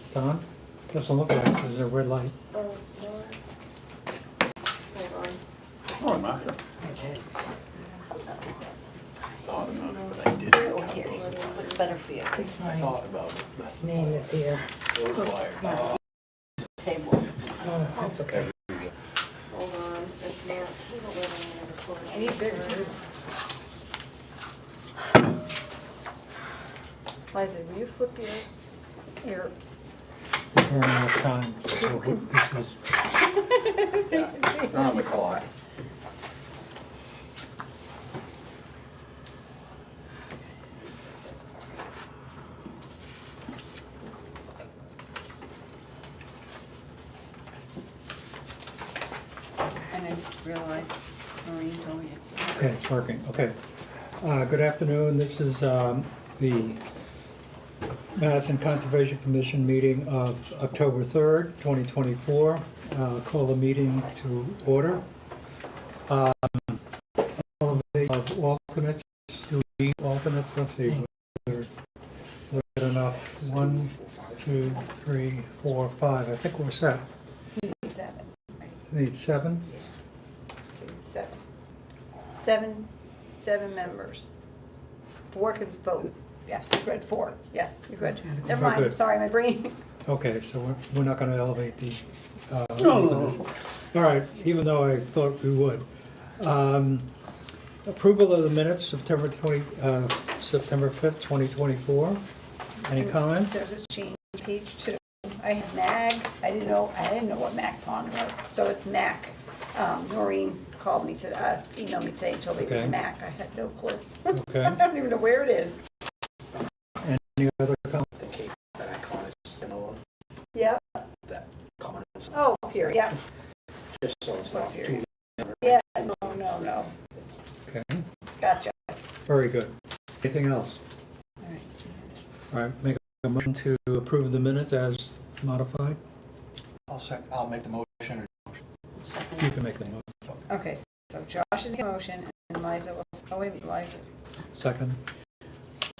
It's on? Doesn't look like it, there's a red light. Oh, it's not. Hold on. Oh, not sure. Okay. Thought about it, but I didn't. Oh, here, what's better for you? I thought about it, but Name is here. it was wired. Table. Oh, that's okay. Hold on, it's not. We don't live in the recording. I need bigger too. Liza, will you flip your We're running out of time, so this is, Yeah, turn on the clock. and I just realized Maureen told me it's. okay, it's working, okay. Good afternoon, this is the Madison Conservation Commission meeting of October 3rd, 2024. Call the meeting to order. Of alternates, do we need alternates? Let's see. We're good enough. 1, 2, 3, 4, 5. I think we're set. You need 7. Right? Need 7? You need 7. 7 members. 4 can vote. Yes, you're good. 4. Yes, you're good. Never We're mind. good. Sorry, my brain. Okay, so we're not going to elevate the No. alternates. All right, even though I thought we would. Approval of the minutes, September 5th, 2024. Any comments? There's a change, page 2. I had MAG. I didn't know what MAC pond was. So it's MAC. Noreen called me to emailed me today and told me it was Okay. MAC. I had no clue. Okay. I don't even know where it is. Any other comments? The Cape, that icon is, you know, Yeah. that comment is Oh, here. Yeah. just so it's not Here. too. Yeah. No. Okay, Gotcha. very good. Anything else? All right. All right, make a motion to approve the minutes as modified. I'll make the motion. You can make the motion. Okay. So Josh is in motion and Liza will. Oh wait, Liza. Second.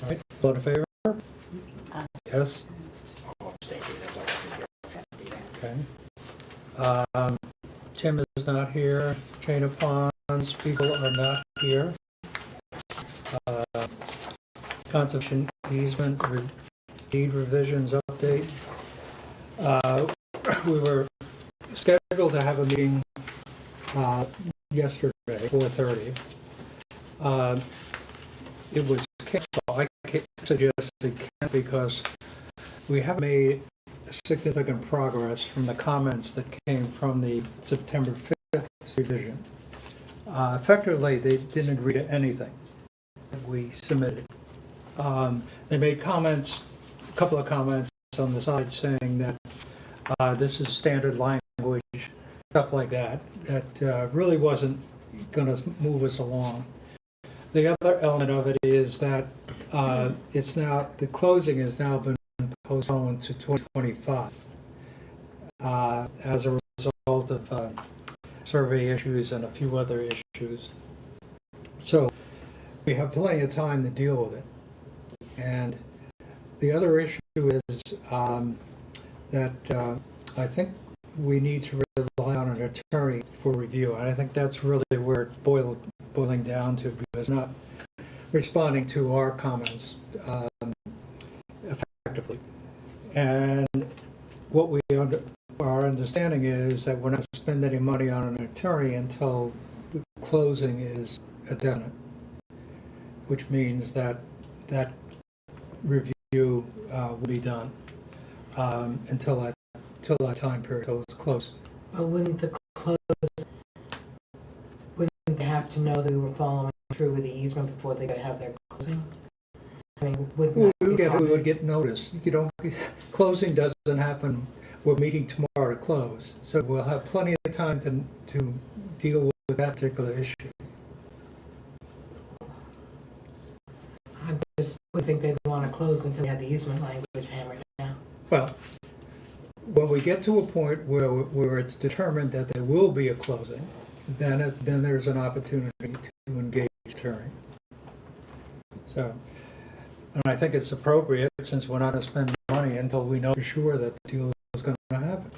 All right, all in favor? Yes, I'll abstain, that's all I see here. okay. Tim is not here. Chain of Ponds people are not here. Conservation easement deed revisions update. We were scheduled to have a meeting yesterday, 4:30. It was canceled. I suggested can't because we haven't made significant progress from the comments that came from the September 5th revision. Effectively, they didn't agree to anything that we submitted. They made comments, a couple of comments on the side saying that this is standard language, stuff like that, that really wasn't going to move us along. The other element of it is that the closing has now been postponed to 2025 as a result of survey issues and a few other issues. So we have plenty of time to deal with it. And the other issue is that I think we need to rely on an attorney for review. And I think that's really where it's boiling down to, because not responding to our comments effectively. And what our understanding is that we're not spending any money on an attorney until the closing is definite, which means that that review will be done until that time period goes close. But wouldn't they have to know that we were following through with the easement before they could have their closing? I mean, wouldn't that We would get notice. Closing doesn't happen. We're meeting tomorrow to close, so we'll have plenty of time to deal with that particular issue. I just would think they'd want to close until they had the easement language hammered down. Well, when we get to a point where it's determined that there will be a closing, then there's an opportunity to engage attorney. So And I think it's appropriate, since we're not gonna spend money until we know for sure that the deal is gonna happen.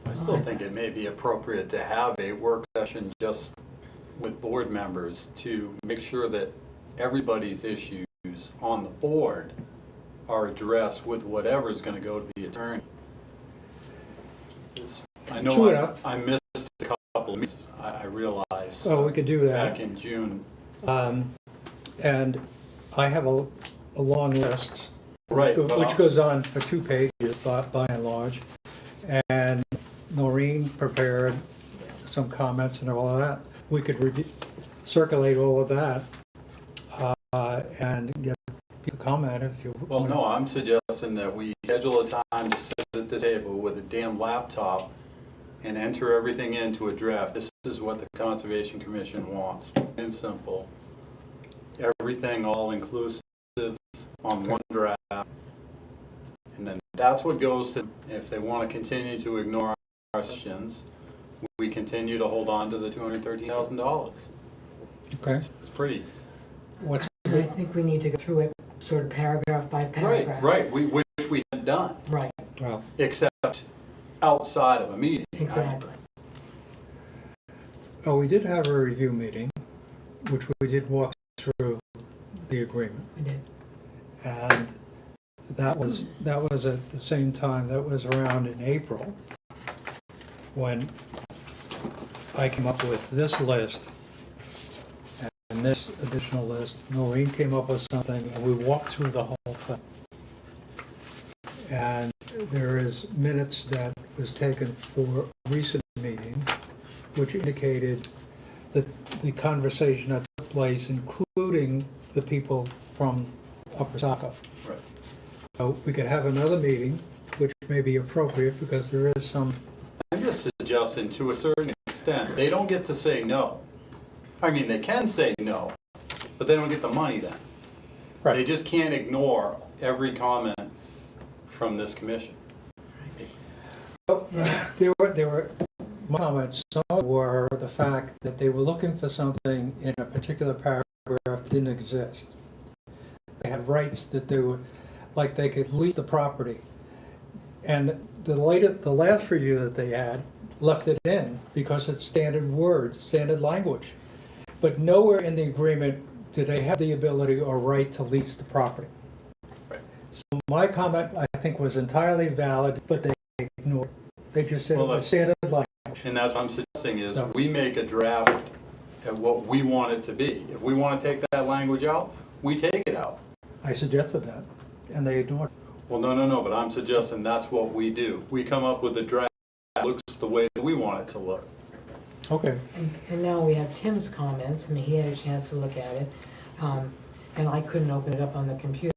I still think it may be appropriate to have a work session just with board members to make sure that everybody's issues on the board are addressed with whatever's gonna go to the attorney. I True know enough. I missed a couple of meetings, I realize. Oh, we could do that. Back in June. And I have a long list. Right, but Which goes on for 2 pages by and large. And Noreen prepared some comments and all of that. We could circulate all of that and get people to comment if you. Well, no, I'm suggesting that we schedule a time to sit at this table with a damn laptop and enter everything into a draft. This is what the Conservation Commission wants, plain and simple. Everything all inclusive on one draft. And then that's what goes to, if they want to continue to ignore our suggestions, we continue to hold on to the $213,000. Okay. It's pretty. What's, I think we need to go through it sort of paragraph by paragraph. Right, which we had done, Right, well, except outside of a meeting. exactly. oh, we did have a review meeting, which we did walk through the agreement. We did. And that was at the same time, that was around in April, when I came up with this list and this additional list. Noreen came up with something, and we walked through the whole thing. And there is minutes that was taken for a recent meeting, which indicated that the conversation that took place, including the people from Upper Saco. Right. So we could have another meeting, which may be appropriate because there is some, I'm just suggesting, to a certain extent, they don't get to say no. I mean, they can say no, but they don't get the money then. They just can't ignore every comment from this commission. there were comments. Some were the fact that they were looking for something in a particular paragraph that didn't exist. They had rights that they were, like they could lease the property. And the last review that they had left it in because it's standard words, standard language. But nowhere in the agreement do they have the ability or right to lease the property. Right. So my comment, I think, was entirely valid, but they ignored it. They just said it Well, was standard language. And that's what I'm suggesting is, So- we make a draft at what we want it to be. If we want to take that language out, we take it out. I suggested that, and they ignored it. Well, no, but I'm suggesting that's what we do. We come up with a draft that looks the way that we want it to look. Okay. And now we have Tim's comments, I mean, he had a chance to look at it, and I couldn't open it up on the computer.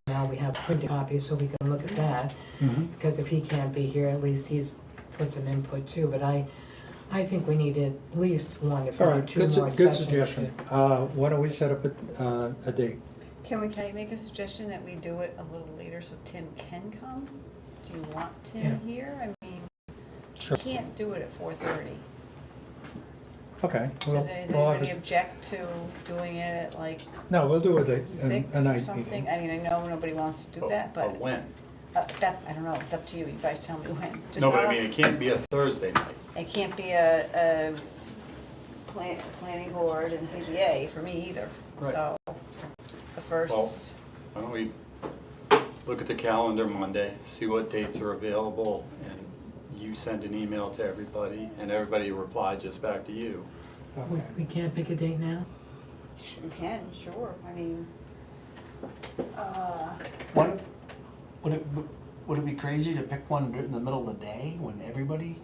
Now we have printed copies, so we can look at that, because if he can't be here, at least he's put some input too, but I think we need at least one, if All not right, two good more good sessions. suggestion. Why don't we set up a date? Can I make a suggestion that we do it a little later so Tim can come? Do you want Tim here? I mean, Sure. he can't do it at 4:30. Okay. Does we'll have anybody it- object to doing it at like No, we'll do it a 6 or night something? meeting. I mean, I know nobody wants to do that, But but when? that, I don't know, it's up to you. You guys tell me when. Just No, but I not- mean, it can't be a Thursday night. It can't be a planning board and ZBA for me either. Right. So, the first, Well, why don't we look at the calendar Monday, see what dates are available, and you send an email to everybody, and everybody reply just back to you. Okay. We can't pick a date now? you can, sure, I mean, Would it be crazy to pick one in the middle of the day when everybody,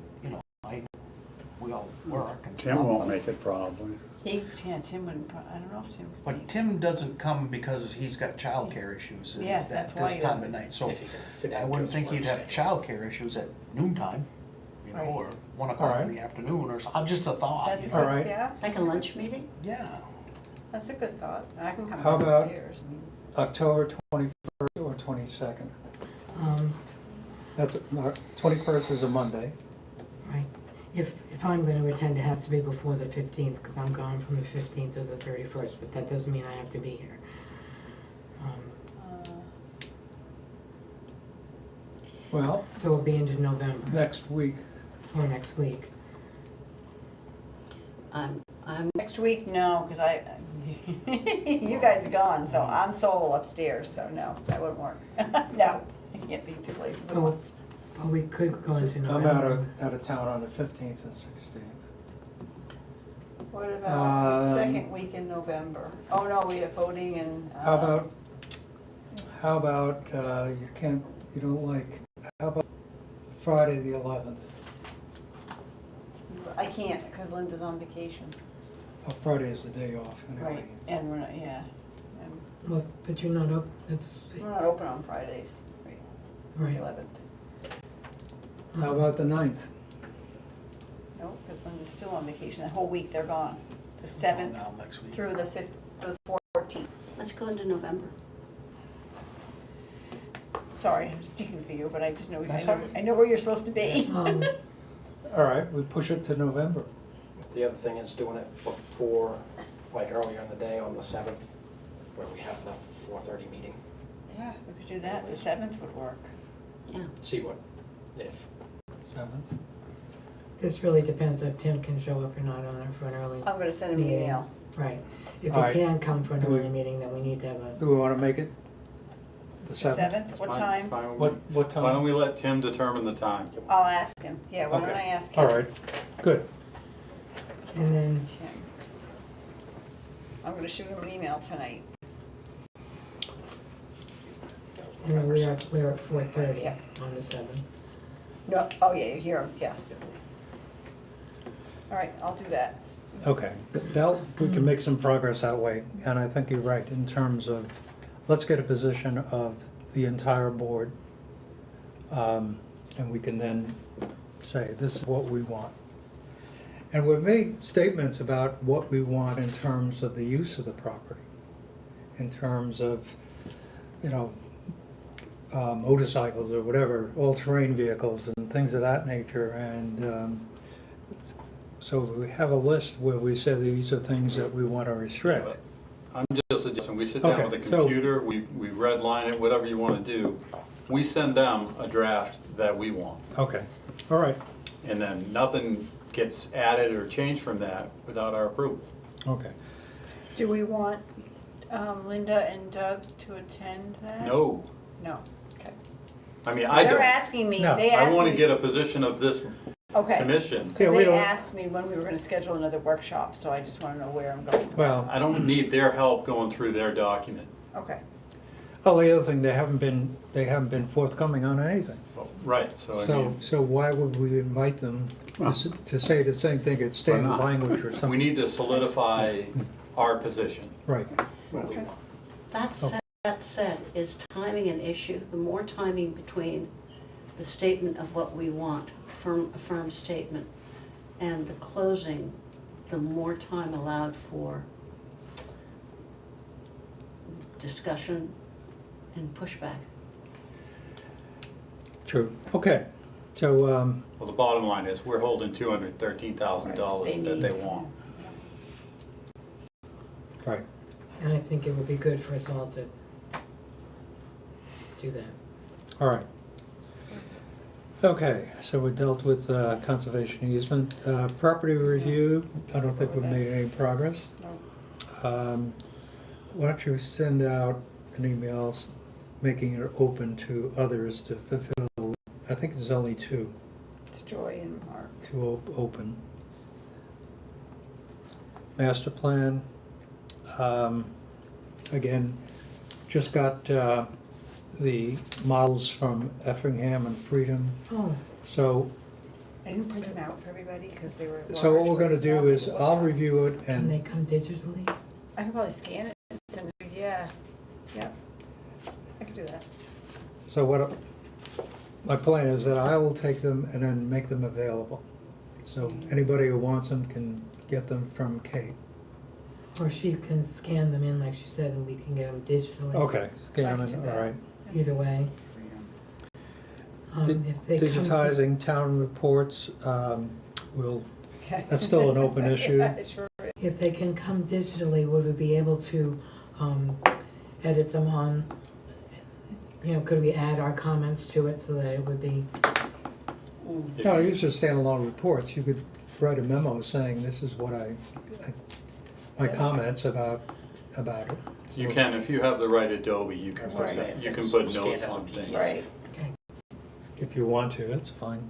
we all work and stuff? Tim won't make it probably. Tim wouldn't, I don't know if Tim could But be. Tim doesn't come because he's got childcare issues at Yeah, that's why this he time doesn't. of night. So If he can fit I into wouldn't his think work you'd have schedule. childcare issues at noontime, Right. or 1 o'clock in Alright. the afternoon or something. Just a thought. That's a you good, know? All right. yeah, Like a lunch meeting? Yeah. that's a good thought. I can come How about- downstairs. I mean, October 21st or 22nd. Um, That's, 21st is a Monday. Right. If I'm going to attend, it has to be before the 15th, because I'm gone from the 15th to the 31st, but that doesn't mean I have to be here. Well, So we'll be into November next week. or next week. I'm, Next week, no, because you guys are gone, so I'm solo upstairs, so no, that wouldn't work. No, I can't be two places at So, once. but we could go into I'm November. out of town on the 15th and 16th. What about the second week in November? Oh, no, we have voting and. How about, you don't like, how about Friday the 11th? I can't, because Linda's on vacation. Oh, Friday is the day off anyway. Right, and we're not, yeah. And Well, but you're not up, that's, we're not open on Fridays, right, the right. 11th. How about the 9th? No, because Linda's still on vacation, the whole week they're gone. The Going 7th now next week. through the 14th. let's go into November. Sorry, I'm speaking for you, but I just know, That's all right. I know where you're supposed to be. All right, we push it to November. The other thing is doing it before, like earlier in the day on the 7th, where we have the 4:30 meeting. Yeah, we could do that, the 7th would work. Yeah, See what, if, 7th? This really depends if Tim can show up or not on it for an early, I'm gonna send him an Meeting. email. right. If All he right. can come for an Do we- early meeting, then we need to have a, Do we want to make it the The 7th? 7th, what Fine- time? fine with What, me. what time? Why don't we let Tim determine the time? I'll ask him, yeah, why don't Okay. I ask him? All right, good. and then, Ask Tim. I'm gonna shoot him an email tonight. and then we're at 4:30 Yeah. on the 7th. No, oh yeah, you're here, yes. All right, I'll do that. Okay, we can make some progress that way, and I think you're right in terms of, let's get a position of the entire board. And we can then say, this is what we want. And we've made statements about what we want in terms of the use of the property, in terms of, you know, motorcycles or whatever, all-terrain vehicles and things of that nature, and so we have a list where we say these are things that we want to restrict. I'm just suggesting, we sit down Okay, with a so- computer, we redline it, whatever you want to do. We send them a draft that we want. Okay, all right, And then nothing gets added or changed from that without our approval. okay. Do we want Linda and Doug to attend that? No, No, okay. I mean, I They're don't. asking me, No. they I asked want to me. get a position of this Okay. commission. Yeah, Because we they don't- asked me when we were gonna schedule another workshop, so I just wanna know where I'm going. Well, I don't need their help going through their document. Okay, oh, the other thing, they haven't been forthcoming on anything. Well, right, so I So, mean, so why would we invite them to say the same thing, it's standard not? language or we something? need to solidify our position. Right, what we Okay. want. that said, is timing an issue? The more timing between the statement of what we want, a firm statement, and the closing, the more time allowed for discussion and pushback. true, okay. So, Well, the bottom line is, we're holding $213,000 Right, that they they need. want. right, And I think it would be good for us all to do that. all right. Okay, so we dealt with conservation easement. Property review, I don't think we've made any progress. no, Why don't you send out an email making it open to others to fulfill, I think there's only two it's Joy and Mark. to open. Master plan, again, just got the models from Effingham and Freedom. Oh, So, I didn't print them out for everybody, because they were large. so what we're gonna but do lots is, to look I'll at. review it can they and, come digitally? I could probably scan it and send it, yeah, yeah, I could do that. so what, my plan is that I will take them and then make them available. So anybody who wants them can get them from Kate. Or she can scan them in, like she said, and we can get them digitally. Okay, I can Gammon, do all that. right. Either way. If they come, Digitizing town reports, will, that's still an open issue. Yeah, it sure is. if they can come digitally, would we be able to edit them on, you know, could we add our comments to it so that it would be, No, these are standalone reports. You could write a memo saying this is what my comments about it. You can, if you have the right Adobe, you can put, Right. you can put Scan notes as a on things. PDF. Right. okay. If you want to, that's fine.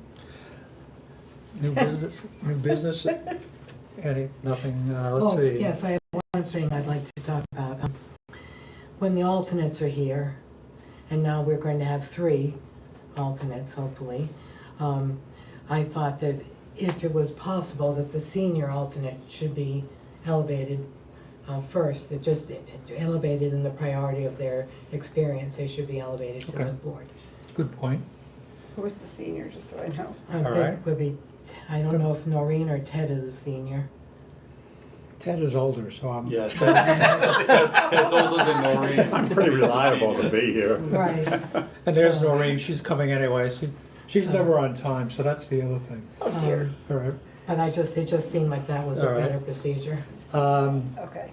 New business, Eddie, nothing, let's see. Oh, yes, I have one thing I'd like to talk about. When the alternates are here, and now we're going to have 3 alternates, hopefully, I thought that if it was possible that the senior alternate should be elevated first, it just elevated in the priority of their experience, they should be elevated to the Okay. board. Good point. Who's the senior, just so I know? I All think right. it would be, I don't know if Noreen or Ted is a senior. Ted is older, so I'm. Yeah, Ted's older than Noreen. I'm pretty reliable to be here. Right. And there's Noreen, she's coming anyway. She's never on time, so that's the other thing. Oh dear. All right. But it just seemed like that was a All right. better procedure. Okay,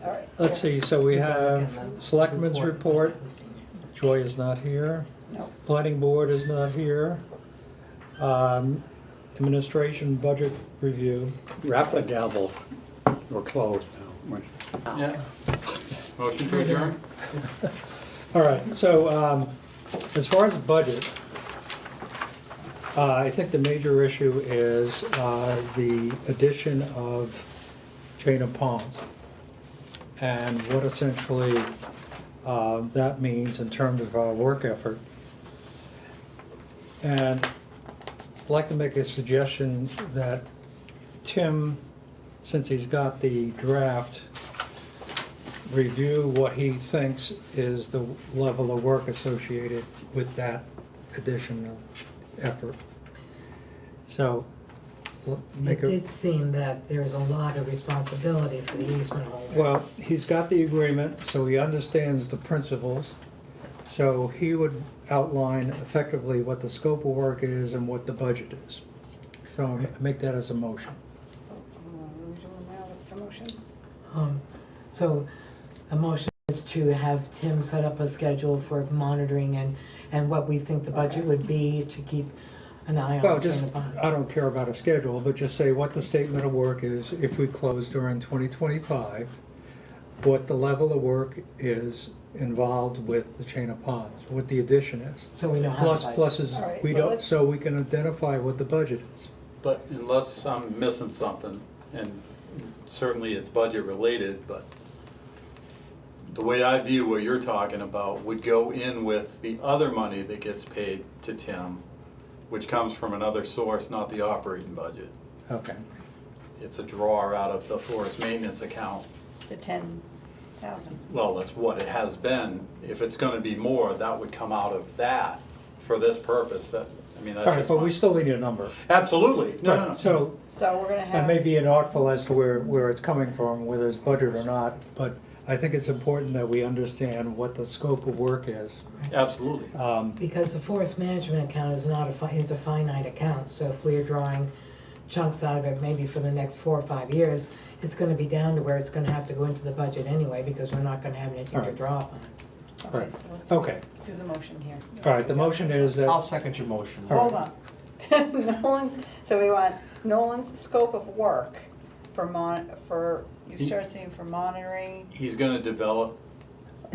all right. Let's see, so we Go back have in the Selectmen's report. Joy is not here. No. Planning board is not here. Administration budget review. Wrap the gavel. We're closed now. Yeah. Motion to adjourn? All right, so as far as budget, I think the major issue is the addition of chain of ponds and what essentially that means in terms of our work effort. And I'd like to make a suggestion that Tim, since he's got the draft, review what he thinks is the level of work associated with that additional effort. So, make It did seem that there's a lot of responsibility for the easement holder. well, he's got the agreement, so he understands the principles. So he would outline effectively what the scope of work is and what the budget is. So make that as a motion. What are we doing now, what's the motion? So a motion is to have Tim set up a schedule for monitoring and what we think the budget would be to keep an eye Well, on chain just, of bonds. I don't care about a schedule, but just say what the statement of work is if we close during 2025, what the level of work is involved with the chain of ponds, what the addition is. So we know how Plus, to budget. pluses, All right, we so don't, let's- so we can identify what the budget is. But unless I'm missing something, and certainly it's budget related, but the way I view what you're talking about would go in with the other money that gets paid to Tim, which comes from another source, not the operating budget. Okay. It's a draw out of the forest maintenance account. The 10,000. Well, that's what it has been. If it's gonna be more, that would come out of that for this purpose. That, I mean, All that's right, just but we my. still need a number. Absolutely, no, no, no. So, So we're gonna I have. may be inartful as to where it's coming from, whether it's budget or not, but I think it's important that we understand what the scope of work is. Absolutely. Because the forest management account is not is a finite account, so if we're drawing chunks out of it, maybe for the next 4 or 5 years, it's gonna be down to where it's gonna have to go into the budget anyway, because we're not gonna have anything to Alright. draw upon. Okay, Right. so let's Okay. do the motion here. All right, the motion is I'll that, second your motion. All Hold on. So we want Nolan's scope of work for, you started saying for monitoring. He's gonna develop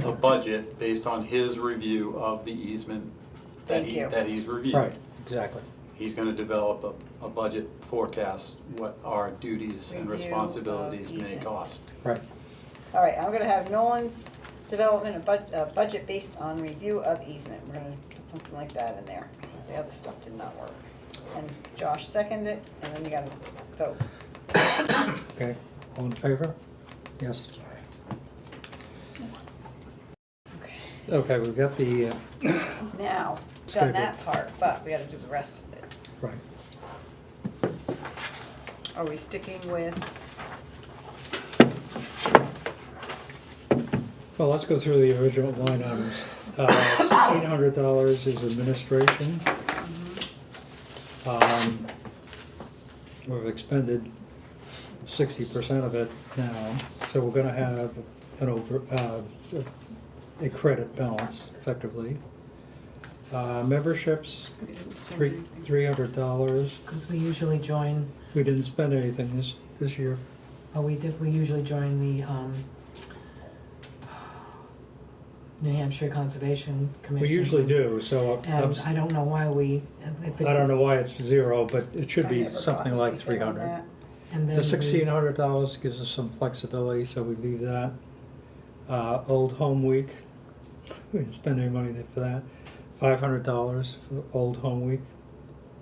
a budget based on his review of the easement that Thank you. that he's reviewed. right, exactly. He's gonna develop a budget forecast, what our duties and Review of responsibilities may easement. cost. Right. All right, I'm gonna have Nolan's development of budget based on review of easement. We're gonna put something like that in there, because the other stuff did not work. And Josh seconded it, and then you gotta vote. Okay, all in favor? Yes. Okay. Okay, we've got the, Now, Schedule. done that part, but we gotta do the rest of it. right. Are we sticking with, Well, let's go through the original line items. $1,600 is administration. We've expended 60% of it now, so we're gonna have an a credit balance effectively. Memberships, We didn't spend anything. $300. Because we usually join, We didn't spend anything this year. we usually join the, New Hampshire Conservation Commission. We usually do, so And I don't know why we, if it. I don't know why it's 0, but it should I be never got something like anything on 300. that. And The then we- $1,600 gives us some flexibility, so we leave that. Old Home Week, we didn't spend any money for that. $500 for the Old Home Week.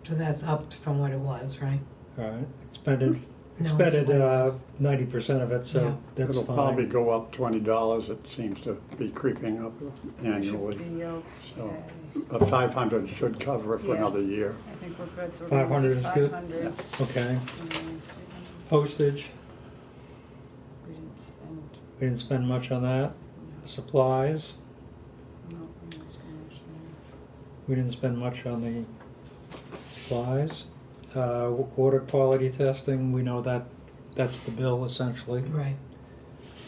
So that's up from what it was, right? All right, expended No, it's what it was. 90% of it, Yeah. so that's It'll probably fine. go up $20. It seems to be creeping up annually. Should be So okay. 500 should cover it for Yeah. another year. I think we're good, so we're gonna 500 do is good? 500. Okay. And then 300. Postage, We didn't spend, we didn't spend much on that. Supplies, no, we didn't spend much on we didn't spend much on the supplies. Water quality testing, we know that, that's the bill essentially. Right.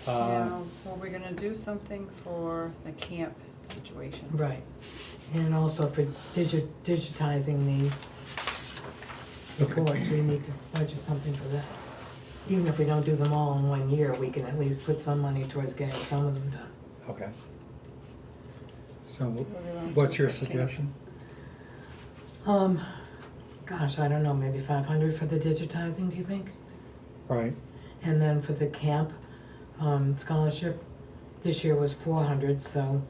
that. Uh, Now, were we gonna do something for the camp situation? Right. And also for digitizing the reports, we need to budget something for that. Even if we don't do them all in 1 year, we can at least put some money towards getting some of them done. Okay. So What do we wanna what's do your for camp? suggestion? Gosh, I don't know, maybe 500 for the digitizing, do you think? Right, And then for the camp scholarship, this year was 400, so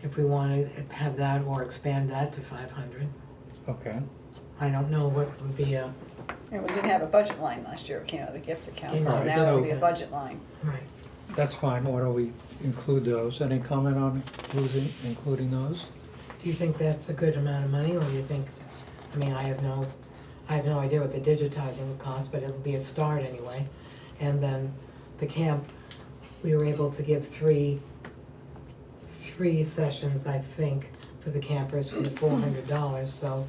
if we want to have that or expand that to 500, okay. I don't know what would be a, And we didn't have a budget line last year, it came out of the gift account, so Alright, now it'll be a so- budget line. right. That's fine, why don't we include those? Any comment on including those? Do you think that's a good amount of money, or do you think, I mean, I have no idea what the digitizing would cost, but it'll be a start anyway. And then the camp, we were able to give three sessions, I think, for the campers for the $400, so,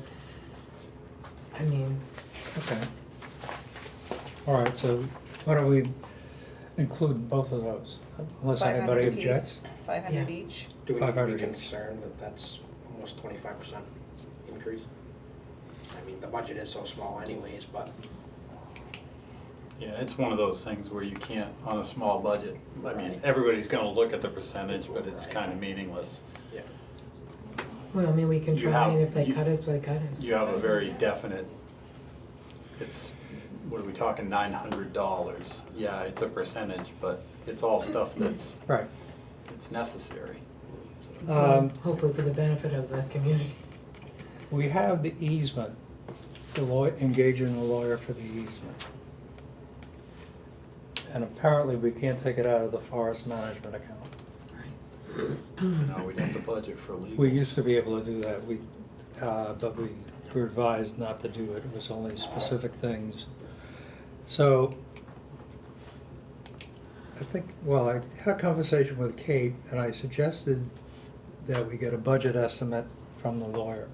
I mean, Okay. All right, so why don't we include both of those, unless 500 anybody apiece, objects? 500 Yeah. each. Do we need to 500 be each. concerned that that's almost 25% increase? I mean, the budget is so small anyways, but Yeah, it's one of those things where you can't, on a small budget, I mean, Right. everybody's gonna look at the percentage, but it's kind of meaningless. yeah. well, I mean, we can You try, have- and if they you- cut us, they cut us. You have a very definite, it's, what are we talking, $900? Yeah, it's a percentage, but it's all stuff that's, Right. it's necessary. So- So hopefully for the benefit of the community. We have the easement, engaging a lawyer for the easement. And apparently we can't take it out of the forest management account. Now we'd have to budget for legal. We used to be able to do that, but we were advised not to do it, it was only specific things. So, I think, well, I had a conversation with Kate, and I suggested that we get a budget estimate from the lawyer.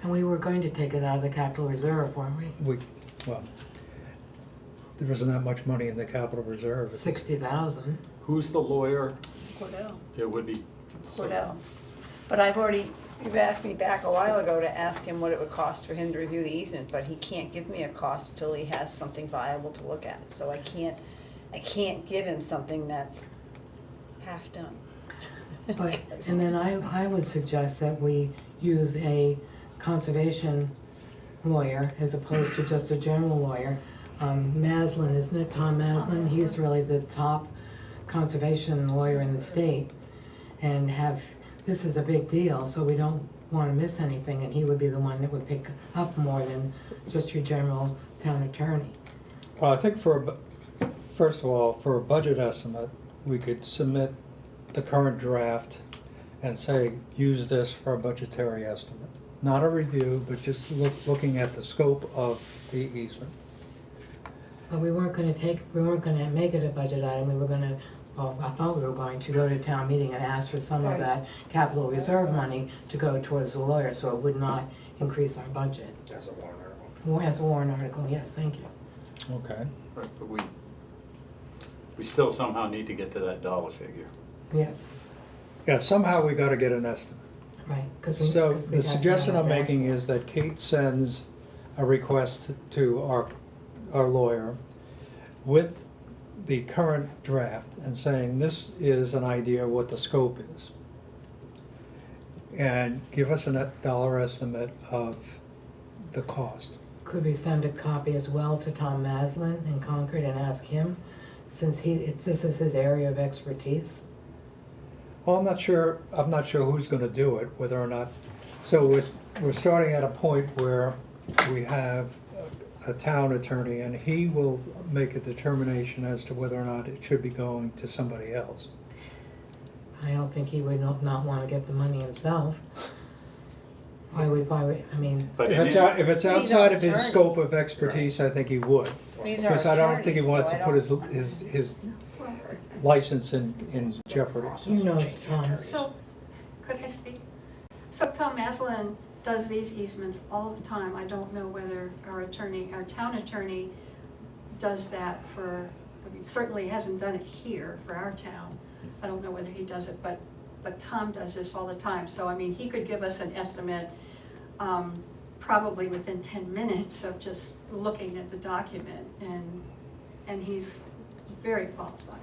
And we were going to take it out of the capital reserve, weren't we? Well, there wasn't that much money in the capital reserve. 60,000. Who's the lawyer? Cordell. It would be. Cordell. But I've already, you've asked me back a while ago to ask him what it would cost for him to review the easement, but he can't give me a cost until he has something viable to look at. So I can't give him something that's half done. But, and then I would suggest that we use a conservation lawyer as opposed to just a general lawyer. Maslin, isn't it, Tom Maslin? He's really the top conservation lawyer in the state. And this is a big deal, so we don't want to miss anything, and he would be the one that would pick up more than just your general town attorney. Well, I think first of all, for a budget estimate, we could submit the current draft and say, use this for a budgetary estimate. Not a review, but just looking at the scope of the easement. But we weren't gonna make it a budget item, we were gonna, well, I thought we were going to go to town meeting and ask for some of Right. that capital reserve money to go towards the lawyer, so it would not increase our budget. As a warrant article. Well, as a warrant article, yes, thank you. Okay. Right, but we still somehow need to get to that dollar figure. Yes. Yeah, somehow we gotta get an estimate. Right, because we. So we the got suggestion I'm time to ask making for it. is that Kate sends a request to our lawyer with the current draft and saying, this is an idea of what the scope is. And give us a dollar estimate of the cost. Could we send a copy as well to Tom Maslin in Concord and ask him, since this is his area of expertise? Well, I'm not sure who's gonna do it, whether or not, so we're starting at a point where we have a town attorney, and he will make a determination as to whether or not it should be going to somebody else. I don't think he would not want to get the money himself. Why would, I mean, But If it's our outside of his attorney. scope of expertise, I think he would. He's our Because I don't think he attorney, wants so to I put don't- his license in jeopardy. you know, Tom, So, could I speak? So Tom Maslin does these easements all the time. I don't know whether our town attorney does that for, I mean, certainly hasn't done it here for our town. I don't know whether he does it, but Tom does this all the time. So, I mean, he could give us an estimate, probably within 10 minutes of just looking at the document, and he's very qualified.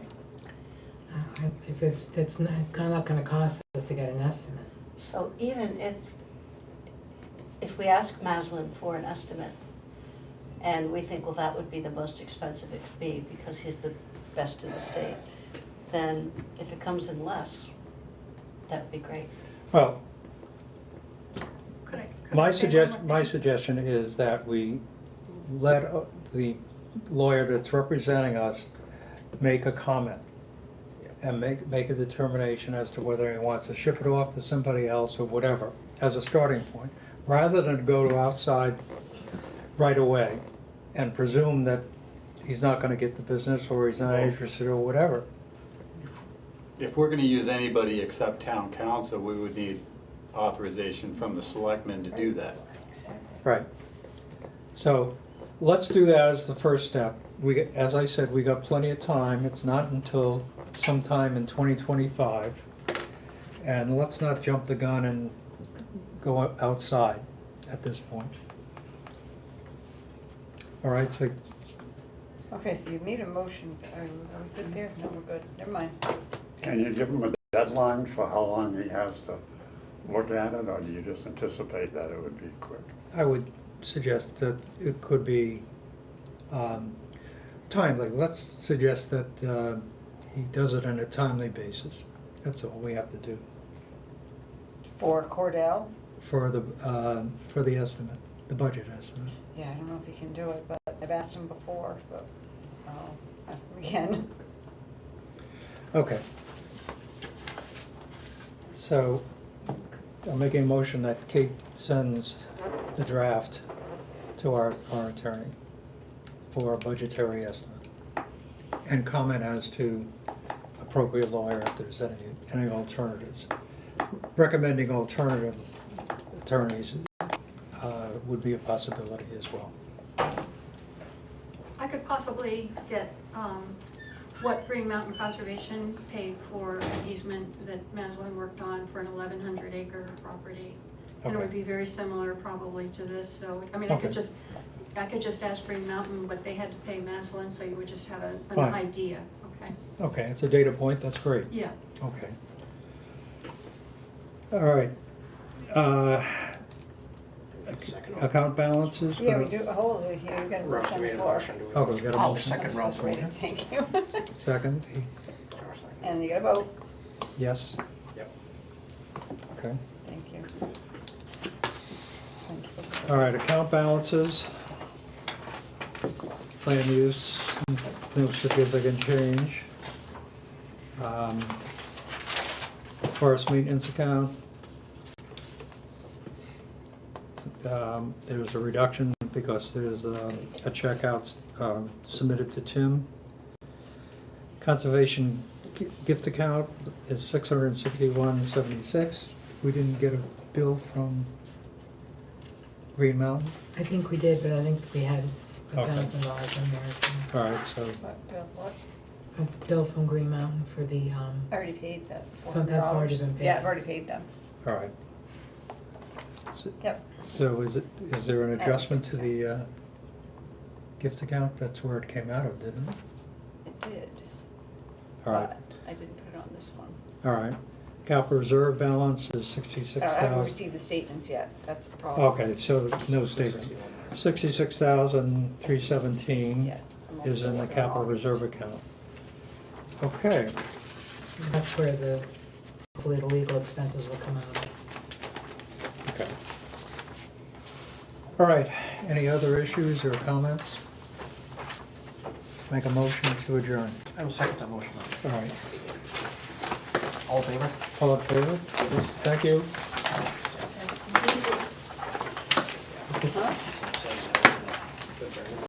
if it's not gonna cost us to get an estimate. So even if we ask Maslin for an estimate, and we think, well, that would be the most expensive it could be because he's the best in the state, then if it comes in less, that would be great. Well, Could I my say one more thing? suggestion is that we let the lawyer that's representing us make a comment and make a determination as to whether he wants to ship it off to somebody else or whatever, as a starting point, rather than go to outside right away and presume that he's not gonna get the business or he's not interested or whatever. if we're gonna use anybody except town council, we would need authorization from the selectmen to do that. Right. So let's do that as the first step. As I said, we got plenty of time. It's not until sometime in 2025. And let's not jump the gun and go outside at this point. All right, so Okay, so you made a motion, are we good there? No, we're good, never mind. Can you give him a deadline for how long he has to look at it, or do you just anticipate that it would be quick? I would suggest that it could be timely. Let's suggest that he does it on a timely basis. That's all we have to do For Cordell? for the estimate, the budget estimate. Yeah, I don't know if he can do it, but I've asked him before, but I'll ask him again. Okay. So I'm making a motion that Kate sends the draft to our attorney for a budgetary estimate and comment as to appropriate lawyer if there's any alternatives. Recommending alternative attorneys would be a possibility as well. I could possibly get what Green Mountain Conservation paid for an easement that Maslin worked on for an 1,100 acre property. And it would Okay. be very similar probably to this, so, I mean, I could Okay. just ask Green Mountain what they had to pay Maslin, so you would just have an Fine. idea, okay? Okay, it's a data point, that's great. Yeah. Okay. All right. Account balances? Yeah, we do, holy, yeah, we got a Ralph, motion on you the made a floor. motion, do we? Oh, we got a I'll motion. second Ralph's motion. Thank you. Second, Josh, second. And you got a vote, yes, Yep. okay. thank you. All right, account balances. Plan use, no significant change. Forest maintenance account. There's a reduction because there's a check out submitted to Tim. Conservation gift account is $661.76. We didn't get a bill from Green Mountain. I think we did, but I think we had Okay. $1,000 in there. So. All right, so What, Bill, what? a bill from Green Mountain for the, I already paid that So that's already $400. been paid. Yeah, I've already paid them. All right. Yep. So is there an adjustment to the gift account? That's where it came out of, didn't it? It did. All right, But I didn't put it on this one. all right. Capital reserve balance is I haven't 66,000. received the statements yet, that's the problem. Okay, so no statement. 66,317 Yeah, I'm is also in the working capital on reserve August. account. Okay, that's where the, hopefully the legal expenses will come out. okay. All right, any other issues or comments? Make a motion to adjourn. I will second that motion. All right, All in favor? all in favor? Thank you. Huh?